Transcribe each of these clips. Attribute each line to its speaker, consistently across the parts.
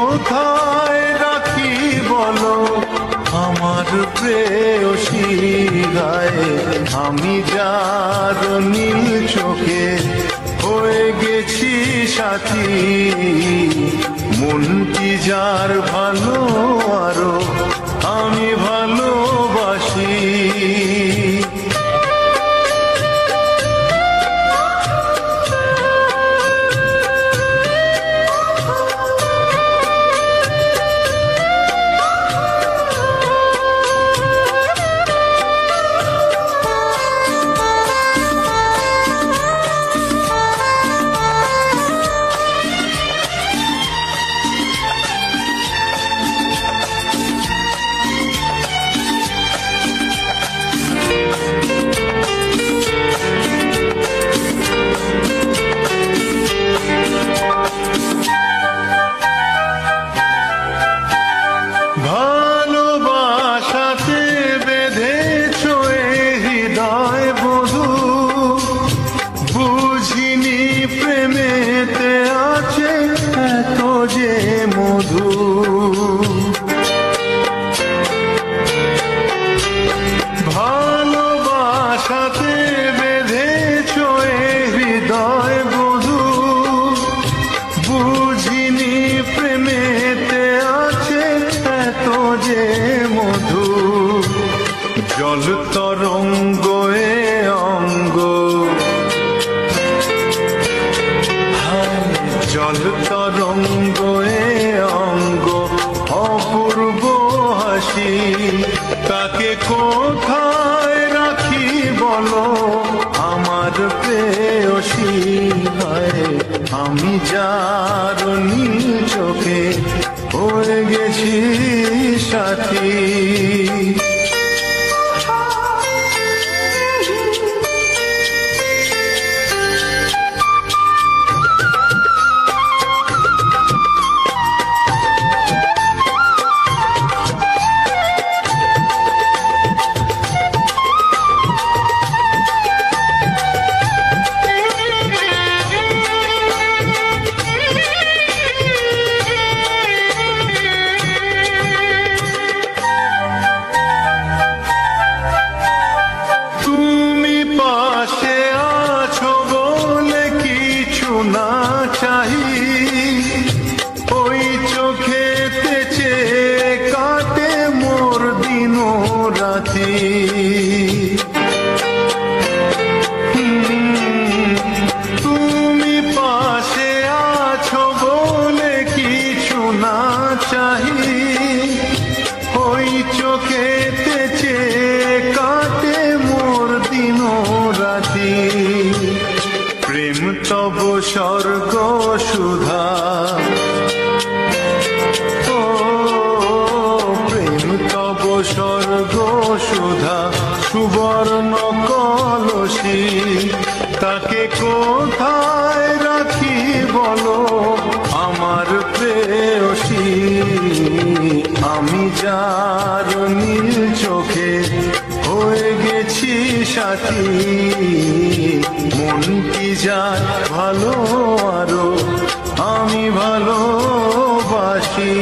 Speaker 1: কোথায় রাখি বলো আমার প্রেয়সী গায়ে, আমি যার নীল চোখে হয়ে গেছি সাথী, মনটি যার ভালো আরো আমি ভালোবাসি। জল তরঙ্গ এ অঙ্গ, জল তরঙ্গ এ অঙ্গ, অপূর্ব হাসি, তাকে কোথায় রাখি বলো আমার প্রেয়সী গায়ে, আমি যার নীল চোখে হয়ে গেছি সাথী। তুমি পাশে আছো বলে কিছু না চাহি, ওই চোখেতে চেয়ে কাটে মোর দিন রাতি। প্রেম তব স্বর্গ সুধা, স্বর্গ সুধা সুবর্ণ কলসি, তাকে কোথায় রাখি বলো আমার প্রেয়সী, আমি যার নীল চোখে হয়ে গেছি সাথী, মনটি যার ভালো আরো আমি ভালোবাসি।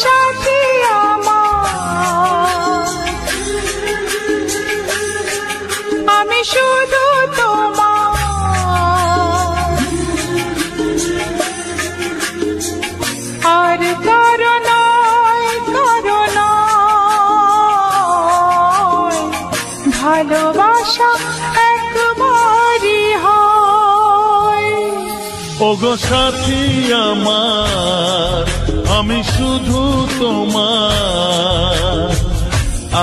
Speaker 2: সাথী আমার, আমি শুধু তোমার, আর কারো নয়, কারো নয়, ভালোবাসা একবারই হয়।
Speaker 1: ওগো সাথী আমার, আমি শুধু তোমার,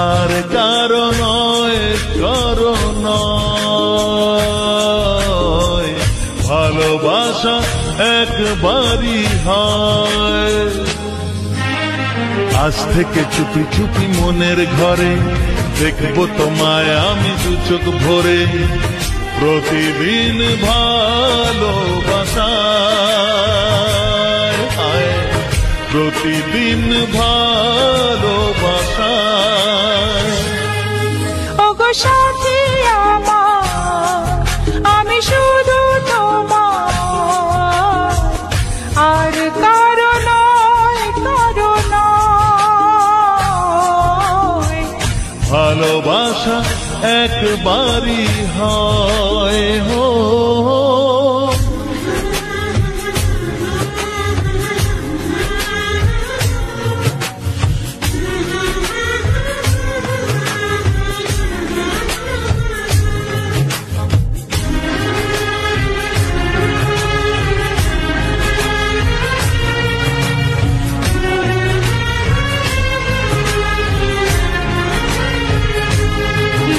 Speaker 1: আর কারো নয়, কারো নয়। ভালোবাসা একবারই হয়। আজ থেকে চুপি চুপি মনের ঘরে দেখবো তোমায় আমি দু চোখ ভরে। প্রতিদিন ভালোবাসায়, প্রতিদিন ভালোবাসায়।
Speaker 2: ওগো সাথী আমার, আমি শুধু তোমার, আর কারো নয়, কারো নয়।
Speaker 1: ভালোবাসা একবারই হয় হো।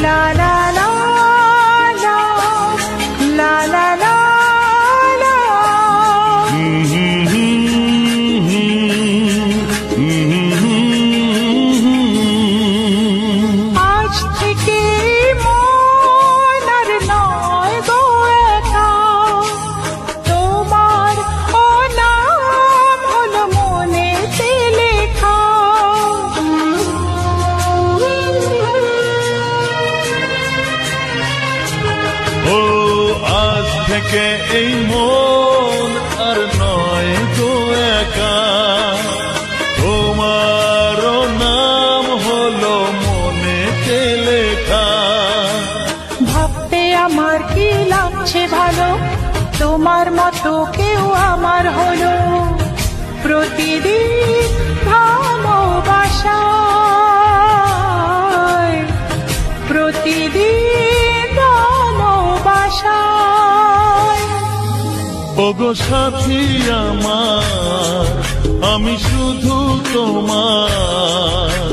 Speaker 2: La la la la, la la la la। আজ থেকে মন আর নয় গো একা, তোমার ও নাম হলো মনেতে লেখা।
Speaker 1: ও আজ থেকে এই মন আর নয় গো একা, তোমার নাম হলো মনেতে লেখা।
Speaker 2: ভাবতে আমার কি লাগছে ভালো, তোমার মতো কেউ আমার হলো। প্রতিদিন ভালোবাসায়, প্রতিদিন ভালোবাসায়।
Speaker 1: ওগো সাথী আমার, আমি শুধু তোমার,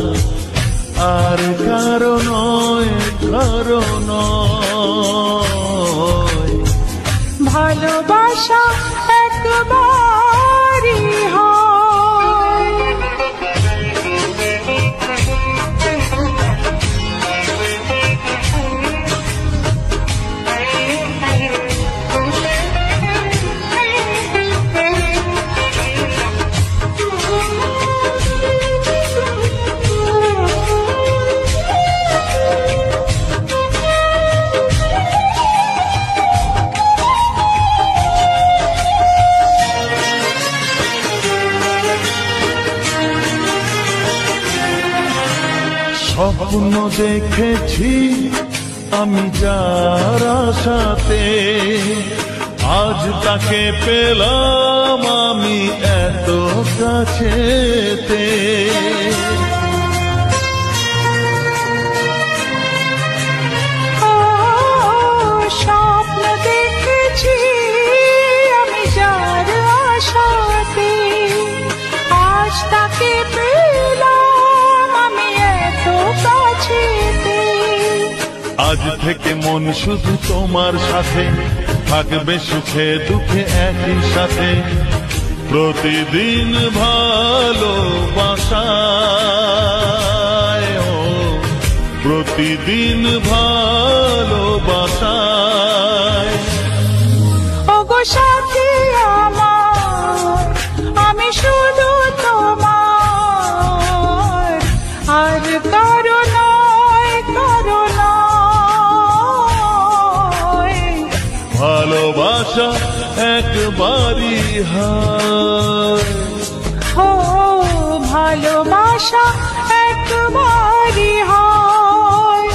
Speaker 1: আর কারো নয়, কারো নয়।
Speaker 2: ভালোবাসা একবারই হয়।
Speaker 1: স্বপ্ন দেখেছি আমি যার আশাতে, আজ তাকে পেলাম আমি এত কাছেতে।
Speaker 2: স্বপ্ন দেখেছি আমি যার আশাতে, আজ তাকে পেলাম আমি এত কাছেতে।
Speaker 1: আজ থেকে মন শুধু তোমার সাথে, থাকবে সুখে দুঃখে একই সাথে। প্রতিদিন ভালোবাসায়, প্রতিদিন ভালোবাসায়।
Speaker 2: ওগো সাথী আমার, আমি শুধু তোমার, আর কারো নয়, কারো নয়।
Speaker 1: ভালোবাসা একবারই হয়।
Speaker 2: ও ভালোবাসা একবারই হয়।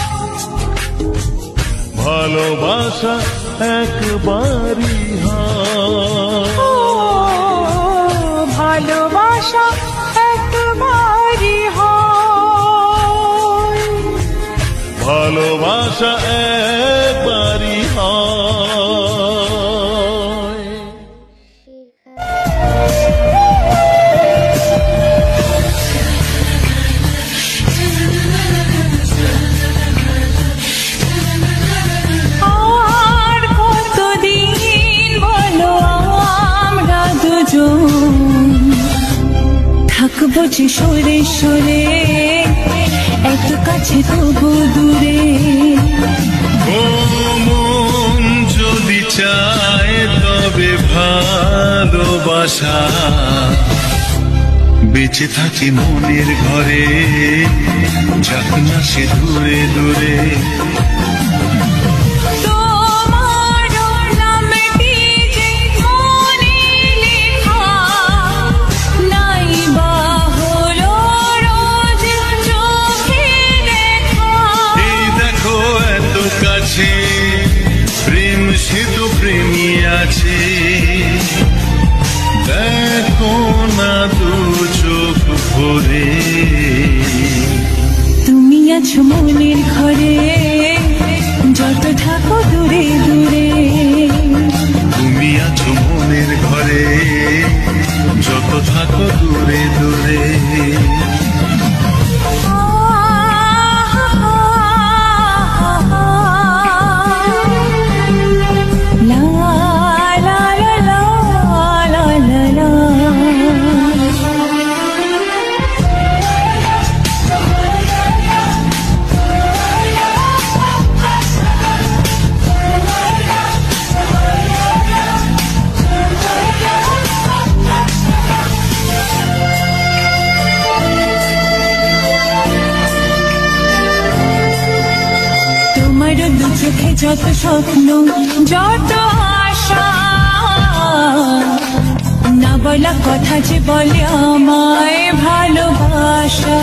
Speaker 1: ভালোবাসা একবারই হয়।
Speaker 2: ও ভালোবাসা একবারই হয়।
Speaker 1: ভালোবাসা একবারই হয়।
Speaker 3: সরে সরে, এত কাছে তবু দূরে।
Speaker 1: ও মন যদি চায় তবে ভালোবাসা, বেঁচে থাকি মনের ঘরে, যাক না সে দূরে দূরে। প্রেম সে তো প্রেমী আছে, দেখো না দু চোখ ভরে।
Speaker 3: তুমি আছো মনের ঘরে, যত থাকো দূরে দূরে।
Speaker 1: তুমি আছো মনের ঘরে, যত থাকো দূরে দূরে।
Speaker 3: দু চোখে যত স্বপ্ন, যত আশা, না বলা কথা যে বলে আমায় ভালোবাসা।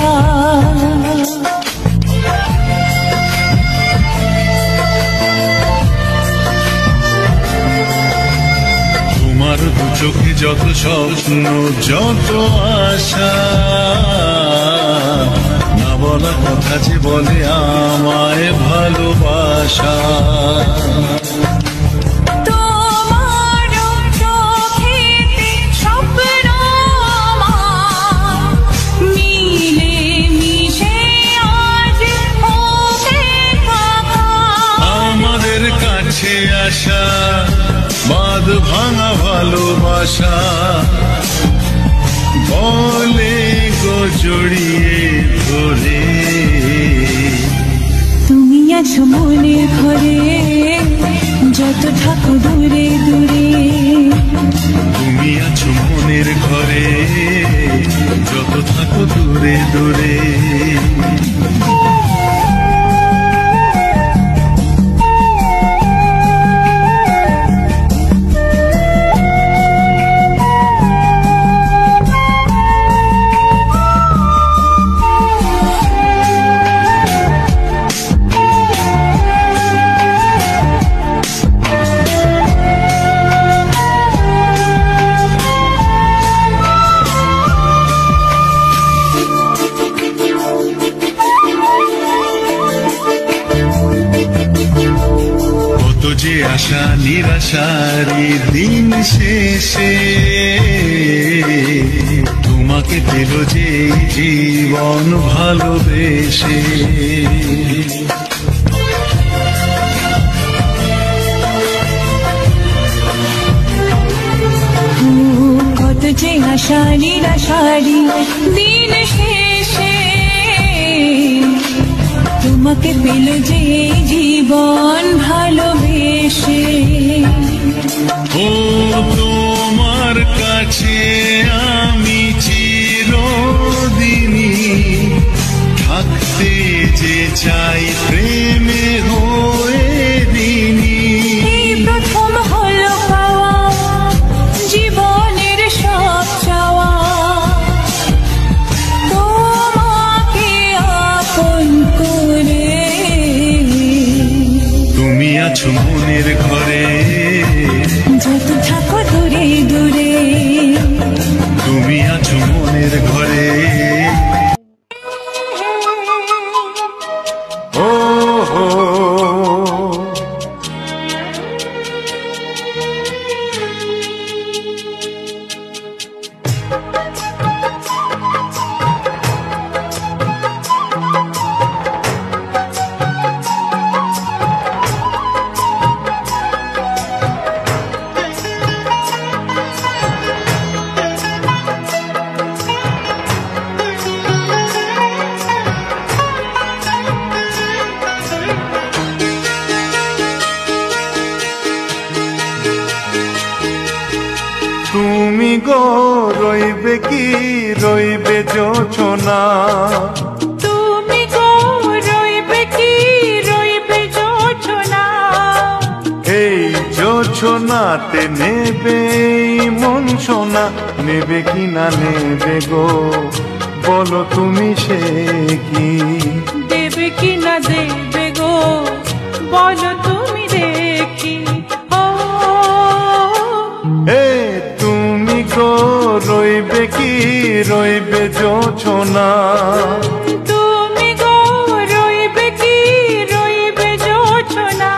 Speaker 1: তোমার দু চোখে যত স্বপ্ন, যত আশা, না বলা কথা যে বলে আমায় ভালোবাসা।
Speaker 3: তোমার চোখেতে স্বপ্ন আমার, মিলে মিশে আজ হবে কথা।
Speaker 1: আমাদের কাছে আসা বাঁধ ভাঙা ভালোবাসা, বলে গো জড়িয়ে ধরে।
Speaker 3: তুমি আছো মনের ঘরে, যত থাকো দূরে দূরে।
Speaker 1: তুমি আছো মনের ঘরে, যত থাকো দূরে দূরে। যে আশা নিরাশারি দিন শেষে, তোমাকে পেল যে জীবন ভালোবেসে।
Speaker 3: কত যে আশা নিরাশারি দিন শেষে, তোমাকে পেল যে জীবন ভালোবেসে।
Speaker 1: ও তোমার কাছে আমি চিরদিনই থাকতে যে চাই, প্রেমে হয়ে দিনই।
Speaker 3: এই প্রথম হলো পাওয়া জীবনের সব চাওয়া, তোমাকে আপন করে।
Speaker 1: তুমি আছো মনের ঘরে,
Speaker 3: যত থাকো দূরে দূরে।
Speaker 1: তুমি আছো মনের ঘরে। ও হো রইবে কি রইবে জোছনা,
Speaker 2: তুমি গো রইবে কি রইবে জোছনা,
Speaker 1: এই জোছনাতে নেবে এই মন সোনা, নেবে কি না নেবে গো বলো তুমি সে কি,
Speaker 2: দেবে কি না দেবে গো বলো তুমি দেখি। ও
Speaker 1: এ তুমি গো রইবে কি রইবে জোছনা,
Speaker 2: তুমি গো রইবে কি রইবে জোছনা।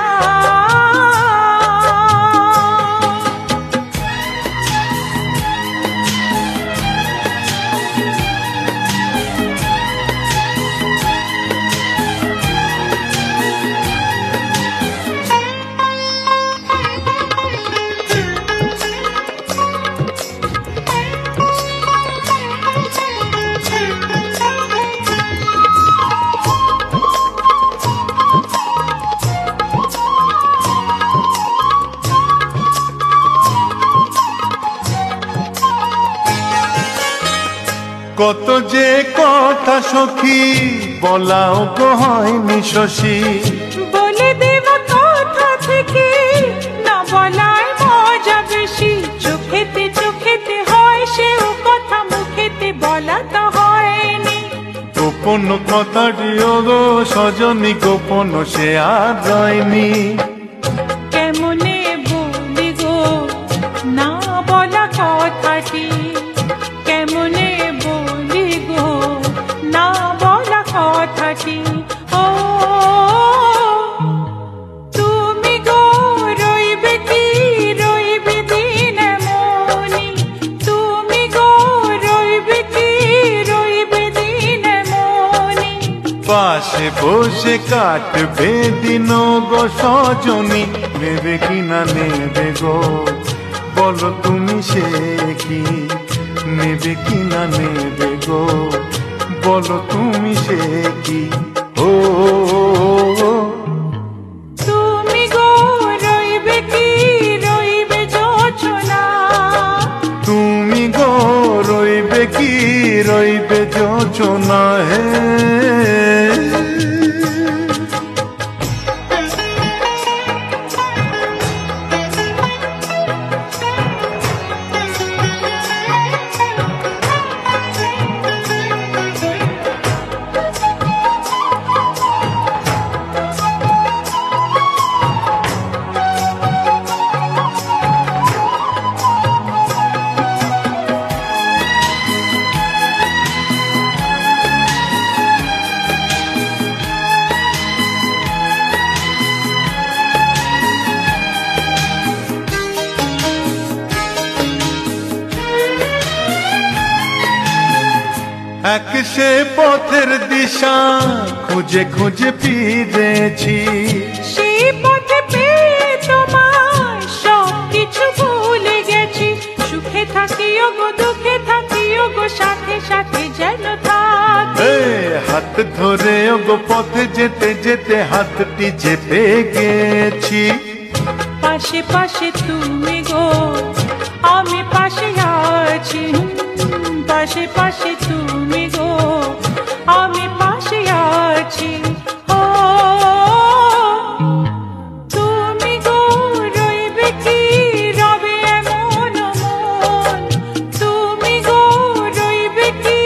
Speaker 1: কত যে কথা সখী বলাও গো হয়নি শশী,
Speaker 2: বলে দেব কথা থেকে না বলায় মজা বেশি, চোখেতে হয় সেও কথা মুখেতে বলা তো হয়নি।
Speaker 1: গোপন কথাটিও গো সজনী গোপন সে আর রয়নি,
Speaker 2: কেমনে বলি গো না বলা কথাটি, কেমনে বলি গো না বলা কথাটি। ও তুমি গো রইবে কি রইবে দিন মনি, তুমি গো রইবে কি রইবে দিন মনি,
Speaker 1: পাশে বসে কাটবে দিন গো সজনী, নেবে কি না নেবে গো বলো তুমি সে কি, নেবে কি না নেবে গো বলো তুমি সে কি। ও
Speaker 2: তুমি গো রইবে কি রইবে জোছনা,
Speaker 1: তুমি গো রইবে কি রইবে জোছনা। হে এক সে পথের দিশা খুঁজে খুঁজে ফিরেছি,
Speaker 2: সেই পথে পেয়ে তোমার সব কিছু ভুলে গেছি, সুখে থাকিও গো দুঃখে থাকিও গো সাথে সাথে যেন থাকি।
Speaker 1: এ হাত ধরে গো পথে যেতে যেতে হাতটি চেপে গেছি,
Speaker 2: পাশে পাশে তুমি গো আমি পাশে আছি, পাশে পাশে তুমি গো আমি পাশে আছি। ও তুমি গো রইবে কি রবে এমন মন, তুমি গো রইবে কি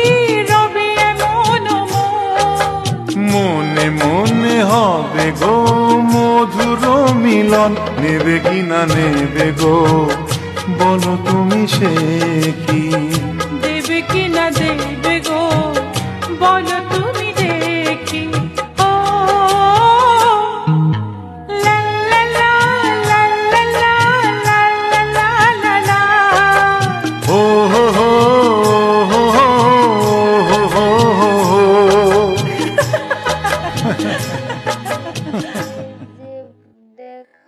Speaker 2: রবে এমন মন,
Speaker 1: মনে মনে হবে গো মধুর মিলন, নেবে কি না নেবে গো বলো তুমি সে কি,
Speaker 2: দেবে কি না দেবে গো বলো তুমি দেখি। ও লা লা লা লা লা লা লা লা লা লা,
Speaker 1: ও হো হো হো হো হো হো
Speaker 4: দেখা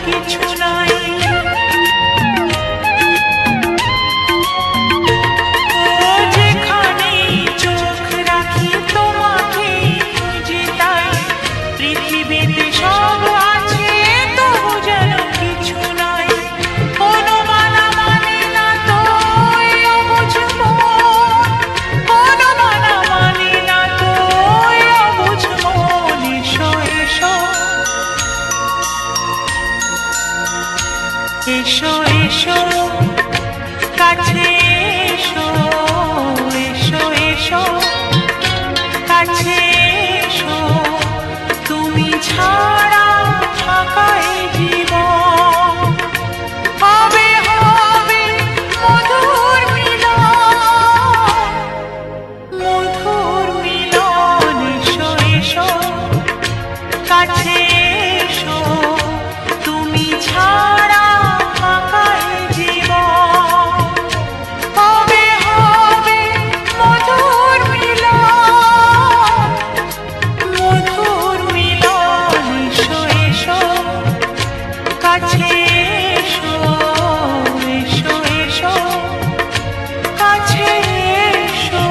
Speaker 2: কিছু নাই। যেখানে চোখ রাখি তোমাকে খুঁজে তাই, পৃথিবীতে সব আছে তবু যেন কিছু নাই। কোনো মানা মানে না তো অবুঝ মন, কোনো মানা মানে না তো অবুঝ মন। এসো এসো এসো এসো কাছে এসো, এসো এসো কাছে এসো, তুমি ছাড়া ফাঁকা এই জীবন। হবে হবে মধুর মিলন, মধুর মিলন। এসো এসো কাছে এসো, তুমি ছাড়া ফাঁকা এই জীবন। হবে হবে মধুর মিলন, মধুর মিলন। এসো এসো কাছে এসো, এসো এসো কাছে এসো।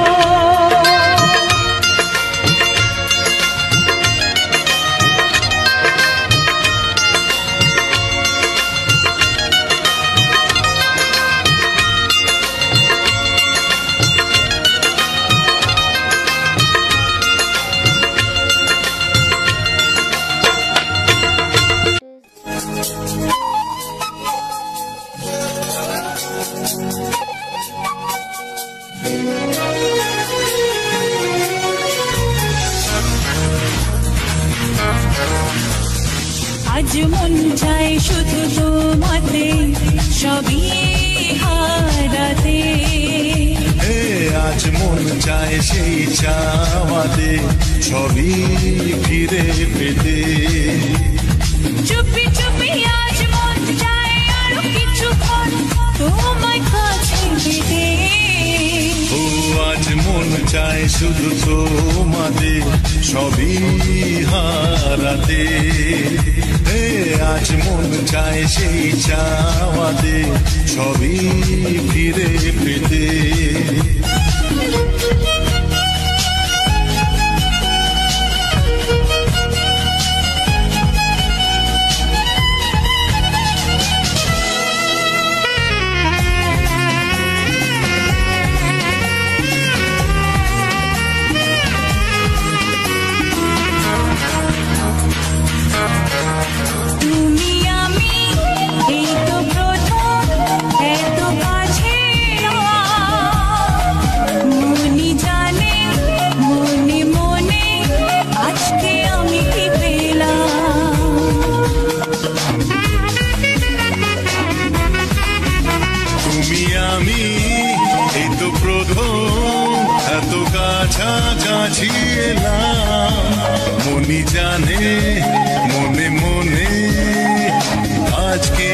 Speaker 3: আজ মন চায় শুধু তোমাতে সবই হারাতে।
Speaker 1: আজ মন চায় সেই চাওয়াতে সবই ফিরে পেতে।
Speaker 3: চুপি চুপি আজ মন চায় আরো কিছুক্ষণ তোমার কাছে যেতে।
Speaker 1: ও আজ মন চায় শুধু তোমাদের সবই হারাতে। আজ মন চায় সেই চাওয়াতে সবই ফিরে পেতে।
Speaker 3: তুমি আমি এই তো প্রথম এত কাছে মনি জানে মনে মনে আজকে আমি কি পেলাম।
Speaker 1: তুমি আমি এই তো প্রথম এত কাছাকাছি এলাম। মনি জানে মনে মনে আজকে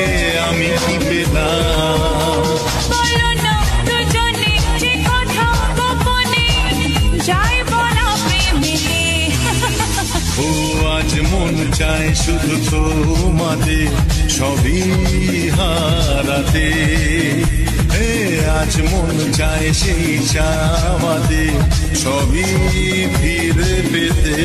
Speaker 1: আমি কি পেলাম।
Speaker 3: বলো না দুজনে যে কথা গোপনে যাই বলা প্রেমে।
Speaker 1: ও আজ মন চায় শুধু তোমাদের সবই হারাতে। আজ মন চায় সেই চাওয়াতে সবই ফিরে পেতে।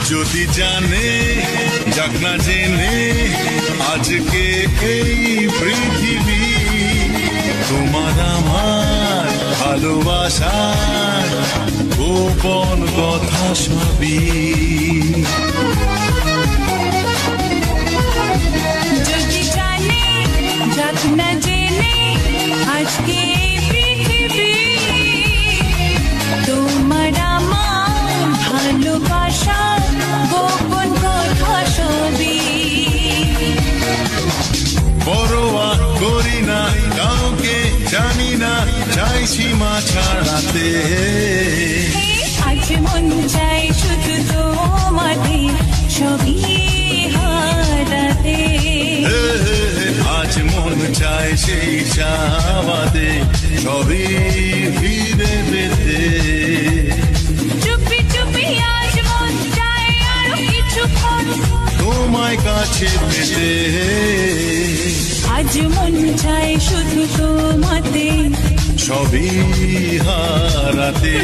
Speaker 1: যদি জানে যাক না জেনে আজকে এই পৃথিবী তোমার আমার ভালোবাসার গোপন কথা সবই।
Speaker 3: যদি জানে যাক না জেনে আজকে পৃথিবী তোমার আমার ভালোবাসা গোপন কথা সবই।
Speaker 1: পরোয়া করি না কাউকে জানি না চাই
Speaker 4: সীমা ছাড়াতে
Speaker 3: আজ মন চাই শুধু তোমাতে ছবি হারাতে
Speaker 4: আজ মন চায় সেই চাওয়াতে সবই ফিরে পেতে
Speaker 3: চুপি চুপি আজ মন চাই আরো কিছুক্ষণ
Speaker 4: তোমায় কাছে পেতে
Speaker 3: আজ মন চাই শুধু তোমাতে
Speaker 4: সবই হারাতে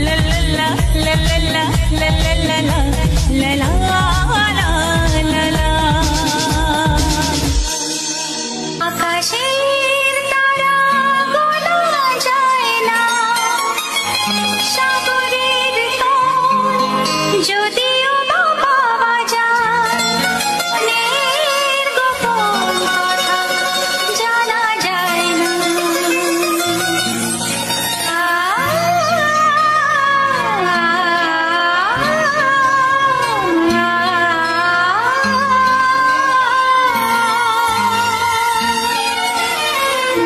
Speaker 3: লা লা লা লা লা লা লা লা লা লা লা লা আকাশের তারাগুলো যায় না সাগরের তল যদিও বা পাওয়া যায় মনের গোপন কথা জানা যায় না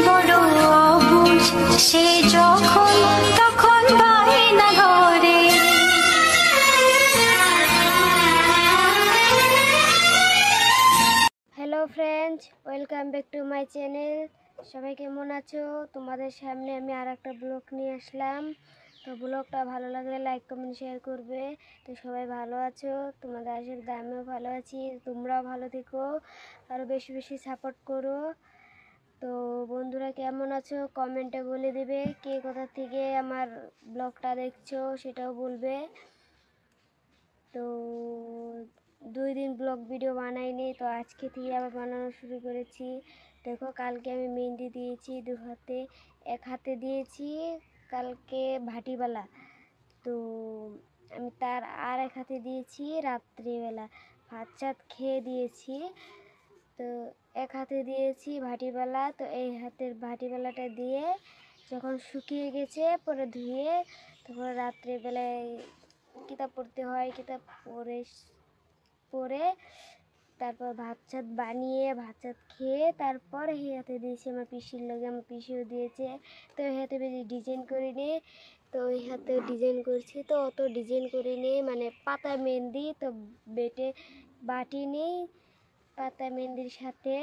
Speaker 3: বড় অবুঝ সে যখন তখন বায়না ধরে
Speaker 5: hello friends, welcome back to my channel. সবাই কেমন আছো? তোমাদের সামনে আমি আর একটা ব্লগ নিয়ে আসলাম। তো ব্লগটা ভালো লাগলে লাইক কমেন্ট শেয়ার করবে। তো সবাই ভালো আছো, তোমাদের আশীর্বাদে আমিও ভালো আছি। তোমরাও ভালো থেকো, আরও বেশি বেশি সাপোর্ট করো। তো বন্ধুরা কেমন আছো কমেন্টে বলে দেবে। কে কোথা থেকে আমার ব্লগটা দেখছো সেটাও বলবে। তো 2 দিন ব্লগ ভিডিও বানাইনি, তো আজকে থেকে আবার বানানো শুরু করেছি। দেখো কালকে আমি মেহেন্দি দিয়েছি 2 হাতে, 1 হাতে দিয়েছি কালকে ভাটিবেলা। তো আমি তার আর 1 হাতে দিয়েছি রাত্রিবেলা, ভাত চাত খেয়ে দিয়েছি। তো 1 হাতে দিয়েছি ভাটিবেলা। তো এই হাতের ভাটিবেলাটা দিয়ে যখন শুকিয়ে গেছে পরে ধুয়ে তখন রাত্রিবেলায় কিতাব পড়তে হয়, কিতাব পড়ে তারপর ভাত চাত বানিয়ে ভাত চাত খেয়ে তারপর এই হাতে দিয়েছি আমার পিসির লগে, আমার পিসিও দিয়েছে। তো এই হাতে বেশি ডিজাইন করিনি, তো ওই হাতে ডিজাইন করছি। তো অত ডিজাইন করিনি, মানে পাতা মেহেন্দি তো বাটিনি। পাতা মেহেন্দির সাথে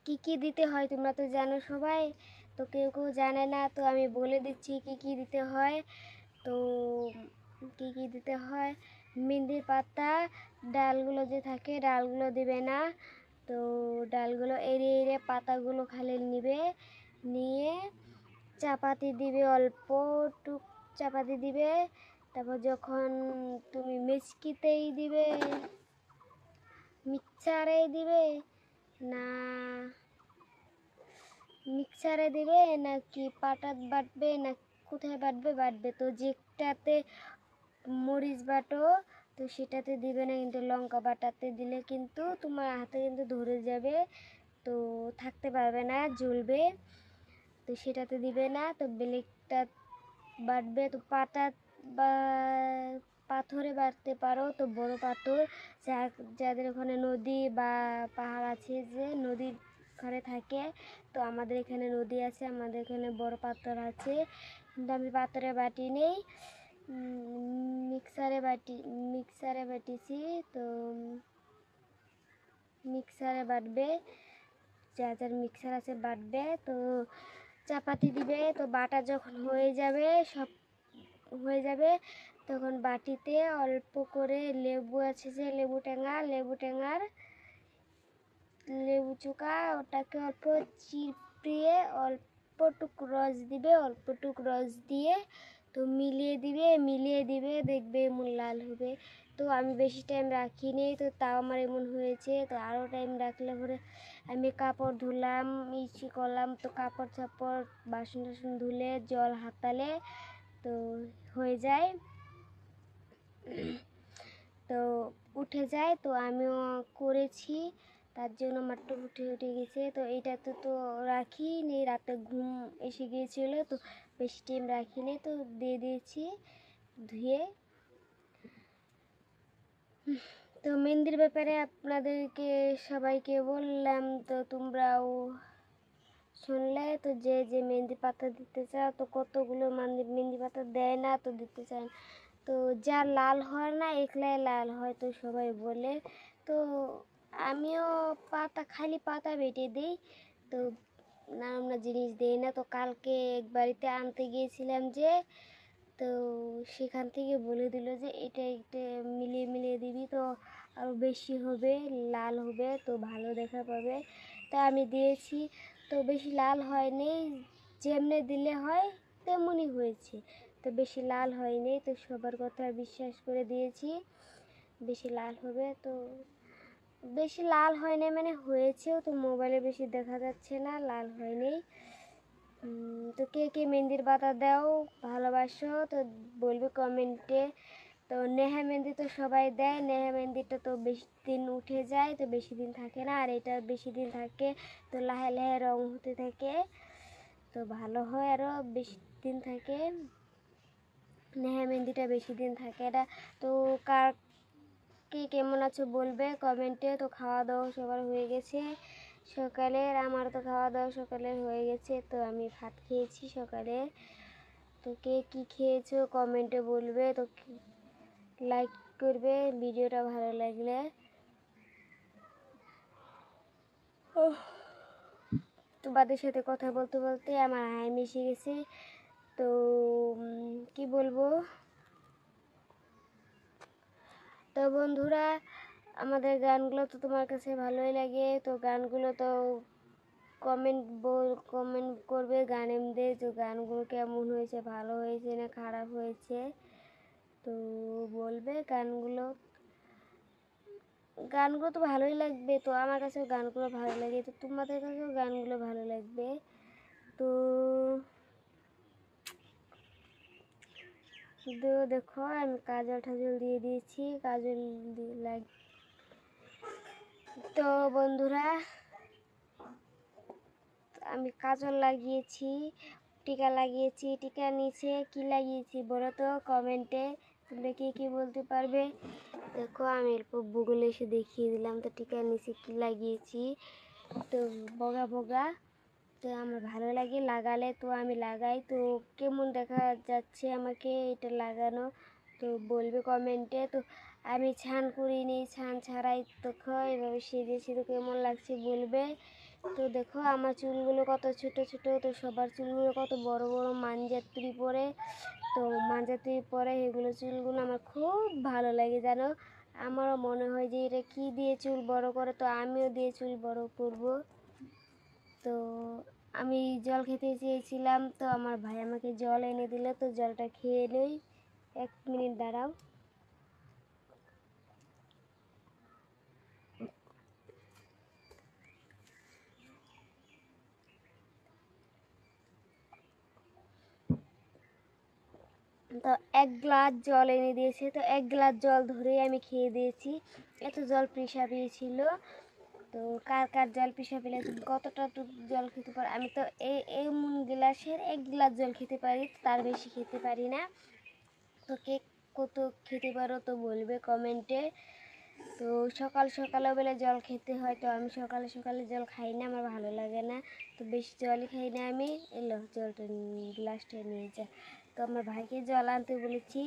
Speaker 5: কি কি দিতে হয় তোমরা তো জানো সবাই, তো কেউ কেউ জানে না, তো আমি বলে দিচ্ছি কি কি দিতে হয়। তো কি কি দিতে হয়, মেহেন্দির পাতা ডালগুলো যে থাকে ডালগুলো দিবে না, তো ডালগুলো এড়িয়ে এড়িয়ে পাতাগুলো খালি নিয়ে চাপাতি দিবে, অল্প টুক চাপাতি দিবে। তারপর যখন তুমি মিক্সিতেই দিবে, মিক্সারে দিবে না মিক্সারে দিবে নাকি পাটাত বাটবে না কোথায় বাটবে, তো যেটাতে মরিচ বাটো তো সেটাতে দিবে না, কিন্তু লঙ্কা বাটাতে দিলে কিন্তু তোমার হাতে কিন্তু ধরে যাবে, তো থাকতে পারবে না, জ্বলবে। তো সেটাতে দিবে না, তো ব্লেকটা বাটবে। তো বা পাথরে বাটতে পারো, তো বড় পাথর যাদের ওখানে নদী বা পাহাড় আছে, যে নদীর ঘরে থাকে, তো আমাদের এখানে নদী আছে, আমাদের এখানে বড় পাথর আছে, কিন্তু আমি পাথরে বাটি নেই, মিক্সারে বাটিছি। তো মিক্সারে বাটবে, যার মিক্সার আছে বাটবে। তো চাপাতি দিবে, তো বাটা যখন সব হয়ে যাবে তখন বাটিতে অল্প করে লেবু আছে, যে লেবু টেঙার লেবু চোকা, ওটাকে অল্প চিপিয়ে অল্পটুক রস দিয়ে তো মিলিয়ে দিবে, দেখবে এমন লাল হবে। তো আমি বেশি টাইম রাখিনি, তো তাও আমার এমন হয়েছে। তো আরও টাইম রাখলে পরে আমি কাপড় ধুলাম, করলাম, তো কাপড় চাপড় বাসন টাসন ধুলে জল হাতালে তো হয়ে যায়, তো উঠে যায়। তো আমিও করেছি, তার জন্য মাত্র উঠে গেছে। তো এইটাতে তো রাখিনি, রাতে ঘুম এসে গিয়েছিল, তো বেশি টাইম রাখিনি, তো দিয়ে দিয়েছি ধুয়ে। তো মেহেন্দির ব্যাপারে আপনাদেরকে সবাইকে বললাম, তো তোমরাও শুনলে তো যে যে মেহেন্দি পাতা দিতে চায় তো কতগুলো মেহেন্দি পাতা দেয় না, তো দিতে চায় না। তো যা লাল হয় না একলাই লাল হয়, তো সবাই বলে। তো আমিও খালি পাতা বেটে দিই, তো নানা জিনিস দিই না। তো কালকে এক বাড়িতে আনতে গিয়েছিলাম যে, তো সেখান থেকে বলে দিল যে এটা এটা মিলিয়ে মিলিয়ে দিবি তো আরও বেশি হবে, লাল হবে, তো ভালো দেখা পাবে। তা আমি দিয়েছি, তো বেশি লাল হয়নি, যেমনি দিলে হয় তেমনই হয়েছে। তো বেশি লাল হয়নি, তো সবার কথা বিশ্বাস করে দিয়েছি বেশি লাল হবে। তো বেশি লাল হয়নি মানে হয়েছেও, তো মোবাইলে বেশি দেখা যাচ্ছে না, লাল হয়নি। তো কে কে মেহেন্দির পাতা দাও ভালোবাসো তো বলবে কমেন্টে। তো নেহা মেহেন্দি তো সবাই দেয়, নেহা মেহেন্দিটা তো বেশি দিন উঠে যায়, তো বেশি দিন থাকে না। আর এটা বেশি দিন থাকে, তো লাহে লাহে রং হতে থাকে, তো ভালো হয়, আরও বেশি দিন থাকে। নেহা মেহেন্দিটা বেশি দিন থাকে এটা। তো কার কে কেমন আছো বলবে কমেন্টে। তো খাওয়া দাওয়া সবার হয়ে গেছে সকালের, আমার তো খাওয়া দাওয়া সকালের হয়ে গেছে, তো আমি ভাত খেয়েছি সকালে। তো কে কী খেয়েছো কমেন্টে বলবে, তো লাইক করবে ভিডিওটা ভালো লাগলে। তোমাদের সাথে কথা বলতে বলতে আমার হাই মিশে গেছে। তো কি বলবো, তো বন্ধুরা আমাদের গানগুলো তো তোমার কাছে ভালোই লাগে, তো গানগুলো তো কমেন্ট করবে গানেমদের, তো গানগুলো কেমন হয়েছে, ভালো হয়েছে না খারাপ হয়েছে, তো বলবে। গানগুলো তো ভালোই লাগবে, তো আমার কাছেও গানগুলো ভালো লাগে, তো তোমাদের কাছেও গানগুলো ভালো লাগবে। তো দেখো আমি কাজল টাজল দিয়ে দিয়েছি, কাজল লাগ। তো বন্ধুরা আমি কাজল লাগিয়েছি, টিকা লাগিয়েছি, টিকার নিচে কি লাগিয়েছি বলো তো কমেন্টে, তোমরা কি বলতে পারবে। দেখো আমি অল্প গুগলে এসে দেখিয়ে দিলাম, তো টিকার নিচে কি লাগিয়েছি, তো বগা বগা। তো আমার ভালো লাগে লাগালে, তো আমি লাগাই। তো কেমন দেখা যাচ্ছে আমাকে এটা লাগানো, তো বলবে কমেন্টে। তো আমি ছান করিনি, ছান ছাড়াই দেখো এভাবে সেজেছি, তো কেমন লাগছে বলবে। তো দেখো আমার চুলগুলো কত ছোট ছোট, তো সবার চুলগুলো কত বড় বড় মানজাত্রী পরে, তো মানজাত্রী পরে এগুলো চুলগুলো আমার খুব ভালো লাগে জানো। আমারও মনে হয় যে এটা কি দিয়ে চুল বড় করে, তো আমিও দিয়ে চুল বড় করব। তো আমি জল খেতে চেয়েছিলাম, তো আমার ভাই আমাকে জল এনে দিল, তো জলটা খেয়ে নেই, 1 মিনিট দাঁড়াও। তো 1 গ্লাস জল এনে দিয়েছে, তো 1 গ্লাস জল ধরেই আমি খেয়ে দিয়েছি, এত জল পিসা পেয়েছিল। তো কার কার জল পিসা পেলে কতটা জল খেতে পারো, আমি তো এই গ্লাসের 1 গ্লাস জল খেতে পারি, তার বেশি খেতে পারি না। তো কে কত খেতে পারো তো বলবে কমেন্টে। তো সকাল সকালে বেলা জল খেতে হয়, তো আমি সকালে সকালে জল খাই না, আমার ভালো লাগে না, তো বেশি জলই খাই না আমি। এলো জলটা গ্লাসটা নিয়ে যা। তো আমার ভাইকে জল আনতে বলেছি।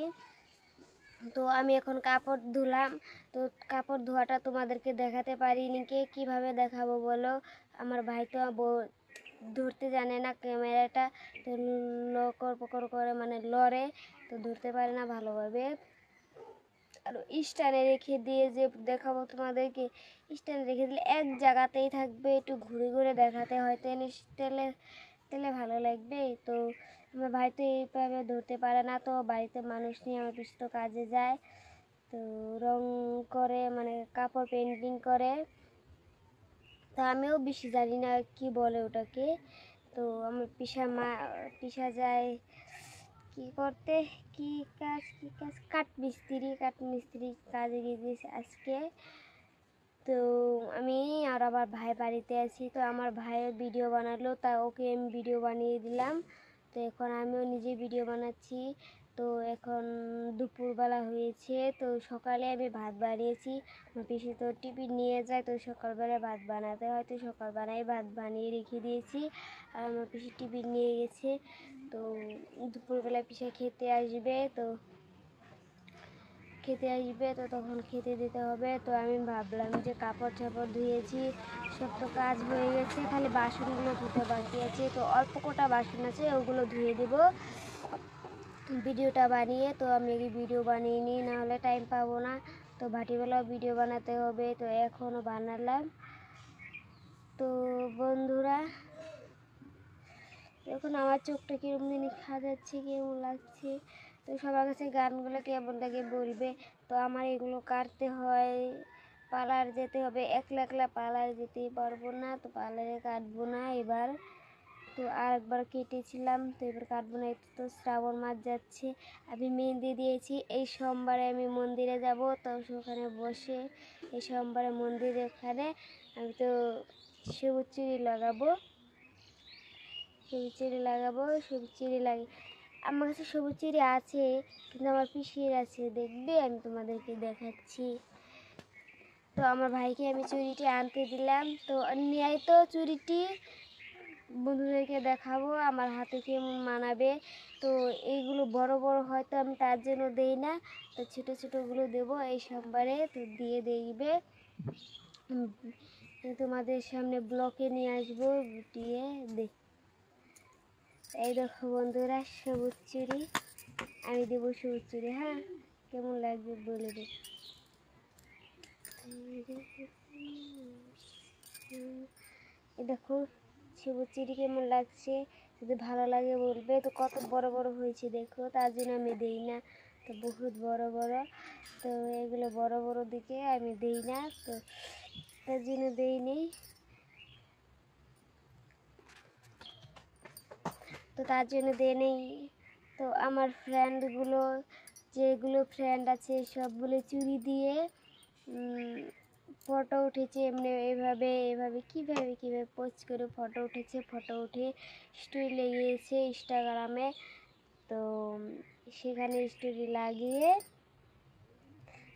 Speaker 5: তো আমি এখন কাপড় ধুলাম, তো কাপড় ধোয়াটা তোমাদেরকে দেখাতে পারিনি, কীভাবে দেখাবো বলো। আমার ভাই তো ধরতে জানে না ক্যামেরাটা, তো লকর পকর করে মানে লড়ে, তো ধরতে পারে না ভালোভাবে। আর স্ট্যান্ডে রেখে দিয়ে যে দেখাবো তোমাদেরকে, স্ট্যান্ডে রেখে দিলে এক জায়গাতেই থাকবে, একটু ঘুরে ঘুরে দেখাতে হয়, তেলে তেলে ভালো লাগবে। তো আমার ভাই তো এইভাবে ধরতে পারে না, তো বাড়িতে মানুষ নিয়ে আমার পিছু তো কাজে যায়, তো রং করে মানে কাপড় পেন্টিং করে, তো আমিও বেশি জানি না কি বলে ওটাকে। তো আমার পিসা যায় কি করতে, কি কাজ কাঠমিস্ত্রি কাজে গিয়েছে আজকে। তো আমি আর আমার ভাই বাড়িতে আছি, তো আমার ভাইয়ের ভিডিও বানালো, তা ওকে আমি ভিডিও বানিয়ে দিলাম। তো এখন আমিও নিজে ভিডিও বানাচ্ছি, তো এখন দুপুরবেলা হয়েছে। তো সকালে আমি ভাত বানিয়েছি, আমার পিসি তো টিফিন নিয়ে যায়, তো সকালবেলা ভাত বানাতে হয়, তো সকালবেলায় ভাত বানিয়ে রেখে দিয়েছি। আর আমার পিসি টিফিন নিয়ে গেছে। তো দুপুরবেলা পিসি খেতে আসবে, তো তখন খেতে দিতে হবে। তো আমি ভাবলাম যে কাপড় চাপড় ধুয়েছি, সব তো কাজ হয়ে গেছে, খালি বাসনগুলো ধুতে বাকি আছে। তো অল্প কটা বাসন আছে, ওগুলো ধুয়ে দেবো ভিডিওটা বানিয়ে। তো আমি এই ভিডিও বানিয়ে নিই, নাহলে টাইম পাবো না। তো ভাটিবেলাও ভিডিও বানাতে হবে, তো এখনও বানালাম। তো বন্ধুরা, এখন আমার চোখটা কীরকম জিনিস খাওয়াচ্ছে, কেমন লাগছে। তো সবার কাছে গানগুলো কেমন লাগে বলবে। তো আমার এগুলো কাটতে হয়, পার্লার যেতে হবে, একলা একলা পার্লার যেতেই পারবো না, তো পার্লারে কাটবো না এবার। তো আরেকবার কেটেছিলাম, তো এবার কাটবো না। তো শ্রাবণ মাস যাচ্ছে, আমি মেহেন্দি দিয়েছি। এই সোমবারে আমি মন্দিরে যাব, তো সেখানে বসে এই সোমবারে মন্দিরে ওখানে আমি তো সবুজ চুড়ি লাগাবো, সবুজ চুড়ি লাগে। আমার কাছে সবুজ চুড়ি আছে, কিন্তু আমার পিসির আছে, দেখবে আমি তোমাদেরকে দেখাচ্ছি। তো আমার ভাইকে আমি চুড়িটি আনতে দিলাম, তো নিয়ে তো চুড়িটি বন্ধুদেরকে দেখাবো আমার হাতে কেমন মানাবে। তো এইগুলো বড় বড় হয়তো আমি তার জন্য দেই না, তো ছোটো ছোটোগুলো দেবো এই সোমবারে। তো দিয়ে দেখবে তোমাদের সামনে ব্লকে নিয়ে আসবো, দিয়ে দেখ। এই দেখো বন্ধুরা, সবুজ চুড়ি আমি দেবো, সবুজ চুড়ি। হ্যাঁ, কেমন লাগবে বলে দেব। এই দেখো সবুজ চুড়ি কেমন লাগছে, যদি ভালো লাগে বলবে। তো কত বড় বড় হয়েছে দেখো, তার জন্য আমি দিই না, তো বহুত বড় বড়। তো এগুলো বড় বড় দিকে আমি দিই না, তো তার জন্য দিইনি। তো তার জন্য দিয়ে নেই। তো আমার ফ্রেন্ডগুলো, যেগুলো ফ্রেন্ড আছে সবগুলো চুড়ি দিয়ে ফটো উঠেছে, এমনি এভাবে কীভাবে পোস্ট করে ফটো উঠেছে, ফটো উঠে স্টোরি লাগিয়েছে ইনস্টাগ্রামে। তো সেখানে স্টোরি লাগিয়ে,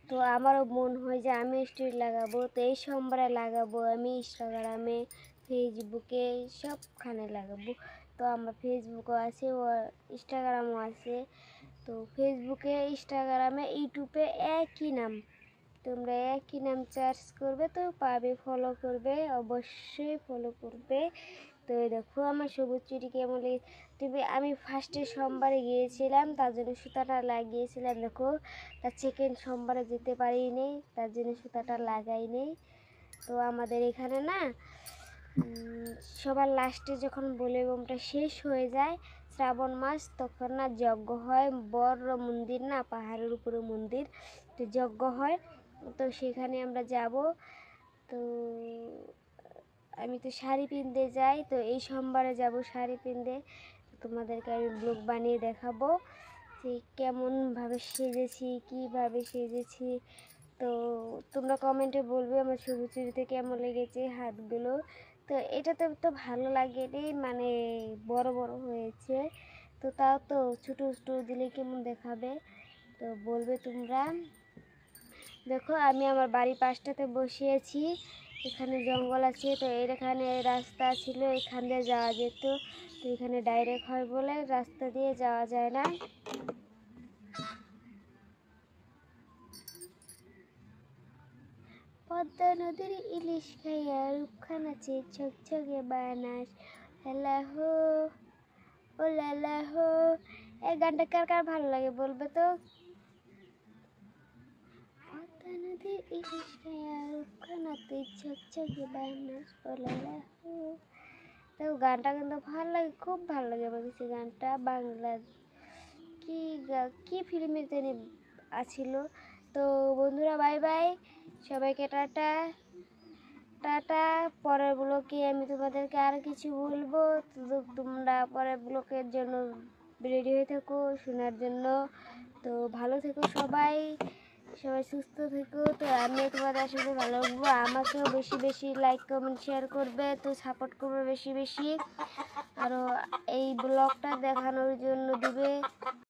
Speaker 5: তো আমারও মন হয় যে আমি স্টোরি লাগাবো। তো এই সোমবারে লাগাবো আমি ইনস্টাগ্রামে, ফেসবুকে, সবখানে লাগাবো। তো আমার ফেসবুকও আছে, ও ইনস্টাগ্রামও আছে। তো ফেসবুকে, ইনস্টাগ্রামে, ইউটিউবে একই নাম, তোমরা একই নাম সার্চ করবে তো পাবে, ফলো করবে, অবশ্যই ফলো করবে। তো দেখো আমার সবুজ চুড়ি কেমন লাগে। আমি ফার্স্টে সোমবারে গিয়েছিলাম, তার জন্য সুতাটা লাগিয়েছিলাম। দেখো, তার সেকেন্ড সোমবারে যেতে পারিনি, তার জন্য সুতাটা লাগাইনি। তো আমাদের এখানে না সবার লাস্টে যখন বলে বোমটা শেষ হয়ে যায় শ্রাবণ মাস, তখন না যজ্ঞ হয়, বড় মন্দির না, পাহাড়ের উপরে মন্দির, তো যজ্ঞ হয়। তো সেখানে আমরা যাব। তো আমি তো শাড়ি পিনতে যাই, তো এই সোমবারে যাব শাড়ি পিনতে। তোমাদেরকে আমি ব্লগ বানিয়ে দেখাবো যে কেমনভাবে সেজেছি, কীভাবে সেজেছি। তো তোমরা কমেন্টে বলবে আমার সবুজ চুড়িতে কেমন লেগেছে হাতগুলো। তো এটাতে তো ভালো লাগেনি, মানে বড় বড় হয়েছে, তো তাও তো ছোটো ছোটো দিলে কেমন দেখাবে, তো বলবে তোমরা। দেখো আমি আমার বাড়ির পাশটাতে বসিয়েছি, এখানে জঙ্গল আছে, তো এখানে রাস্তা ছিল, এখান দিয়ে যাওয়া যেত। তো এখানে ডাইরেক্ট হয় বলে রাস্তা দিয়ে যাওয়া যায় না। পদ্মা নদীর ইলিশ খাইয়া রূপখানাছে ঝকঝকে বানাস, লালাহো ও লালাহো। এই গানটা কার কার ভালো লাগে বলবে তো। পদ্মা নদীর ইলিশ খাইয়া রূপখানাতে ঝকঝকে বানাস, ও লালাহো। তো গানটা কিন্তু ভালো লাগে, খুব ভালো লাগে আমার কাছে গানটা। বাংলা কি ফিল্মের জানি আছিল। তো বন্ধুরা, বাই বাই, সবাইকে টাটা টাটা। পরের ব্লকে আমি তোমাদেরকে আর কিছু বলবো, তো তোমরা পরের ব্লকের জন্য রেডি হয়ে থাকো শোনার জন্য। তো ভালো থেকো সবাই সুস্থ থেকো। তো আমি তোমাদের সাথে ভালো লাগবো, আমাকেও বেশি বেশি লাইক কমেন্ট শেয়ার করবে, তো সাপোর্ট করবে বেশি বেশি, আরও এই ব্লগটা দেখানোর জন্য দিবে।